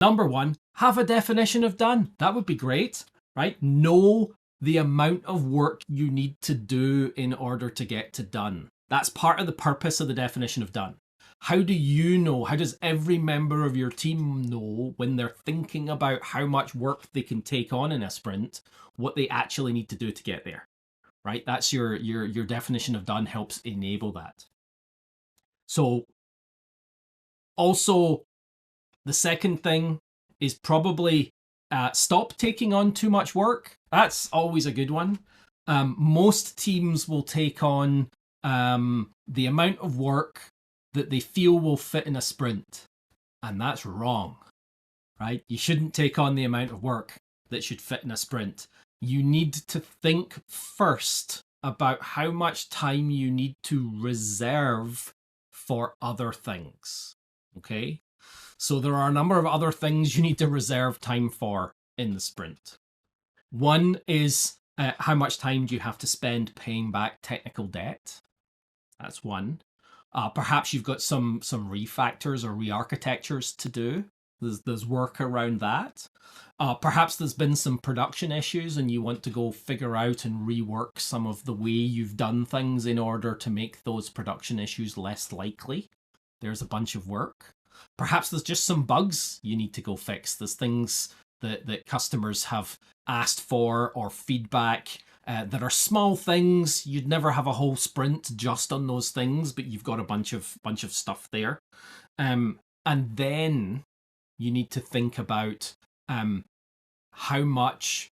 Number one, have a definition of done. That would be great, right? Know the amount of work you need to do in order to get to done. That's part of the purpose of the definition of done. How do you know? How does every member of your team know when they're thinking about how much work they can take on in a sprint, what they actually need to do to get there, right? That's your definition of done helps enable that. So also, the second thing is probably stop taking on too much work. That's always a good one. Most teams will take on the amount of work that they feel will fit in a sprint. And that's wrong, right? You shouldn't take on the amount of work that should fit in a sprint. You need to think first about how much time you need to reserve for other things, okay? So there are a number of other things you need to reserve time for in the sprint. One is how much time do you have to spend paying back technical debt? That's one. Perhaps you've got some refactors or re-architectures to do. There's work around that. Perhaps there's been some production issues and you want to go figure out and rework some of the way you've done things in order to make those production issues less likely. There's a bunch of work. Perhaps there's just some bugs you need to go fix. There's things that customers have asked for or feedback that are small things. You'd never have a whole sprint just on those things, but you've got a bunch of stuff there. And then you need to think about how much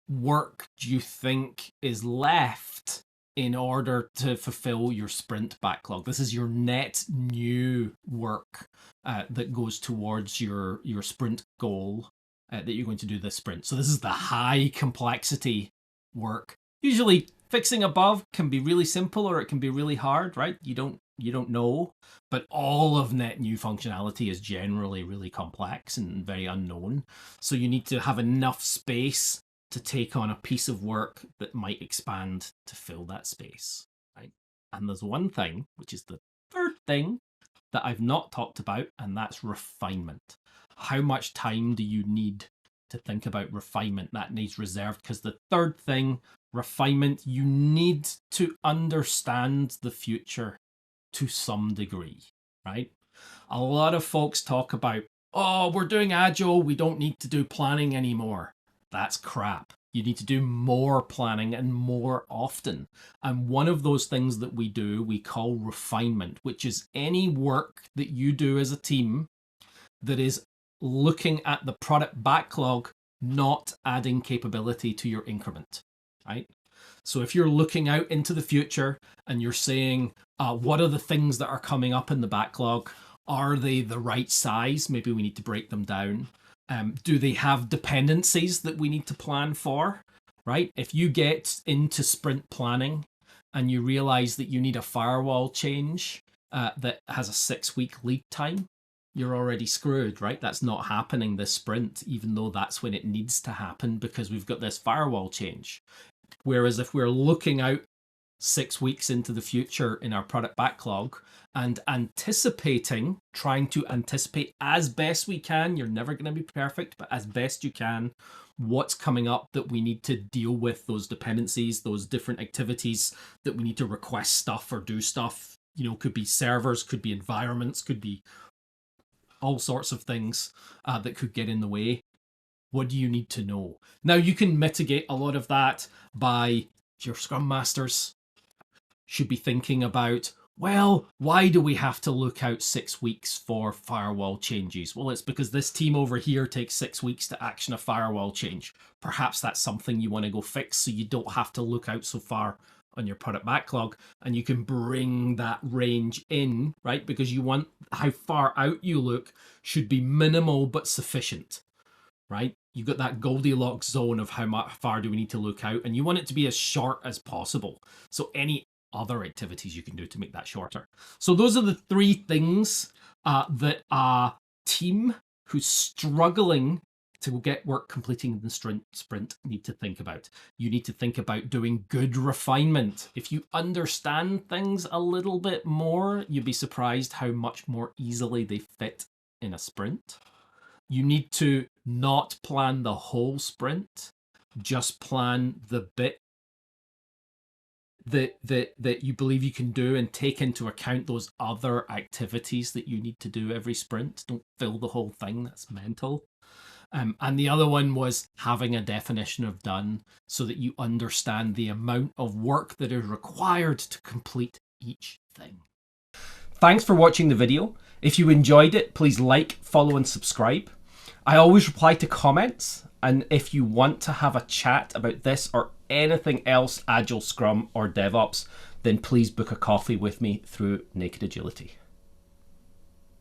work do you think is left in order to fulfill your sprint backlog. This is your net new work that goes towards your sprint goal that you're going to do this sprint. So this is the high complexity work. Usually fixing above can be really simple or it can be really hard, right? You don't know, but all of net new functionality is generally really complex and very unknown. So you need to have enough space to take on a piece of work that might expand to fill that space, right? And there's one thing, which is the third thing that I've not talked about, and that's refinement. How much time do you need to think about refinement? That needs reserved, because the third thing, refinement, you need to understand the future to some degree, right? A lot of folks talk about, oh, we're doing Agile, we don't need to do planning anymore. That's crap. You need to do more planning and more often. And one of those things that we do, we call refinement, which is any work that you do as a team that is looking at the product backlog, not adding capability to your increment, right? So if you're looking out into the future and you're saying, what are the things that are coming up in the backlog? Are they the right size? Maybe we need to break them down. Do they have dependencies that we need to plan for, right? If you get into sprint planning and you realize that you need a firewall change that has a 6-week lead time, you're already screwed, right? That's not happening this sprint, even though that's when it needs to happen because we've got this firewall change. Whereas if we're looking out 6 weeks into the future in our product backlog and anticipating, trying to anticipate as best we can, you're never going to be perfect, but as best you can, what's coming up that we need to deal with, those dependencies, those different activities that we need to request stuff or do stuff, could be servers, could be environments, could be all sorts of things that could get in the way. What do you need to know? Now, you can mitigate a lot of that by your Scrum Masters should be thinking about, well, why do we have to look out 6 weeks for firewall changes? Well, it's because this team over here takes 6 weeks to action a firewall change. Perhaps that's something you want to go fix so you don't have to look out so far on your product backlog, and you can bring that range in, right? Because you want how far out you look should be minimal but sufficient, right? You've got that Goldilocks zone of how far do we need to look out, and you want it to be as short as possible. So any other activities you can do to make that shorter. So those are the 3 things that a team who's struggling to get work completing the sprint need to think about. You need to think about doing good refinement. If you understand things a little bit more, you'd be surprised how much more easily they fit in a sprint. You need to not plan the whole sprint, just plan the bit that you believe you can do and take into account those other activities that you need to do every sprint. Don't fill the whole thing, that's mental. And the other one was having a definition of done so that you understand the amount of work that is required to complete each thing. Thanks for watching the video. If you enjoyed it, please like, follow, and subscribe. I always reply to comments, and if you want to have a chat about this or anything else Agile, Scrum, or DevOps, then please book a coffee with me through Naked Agility.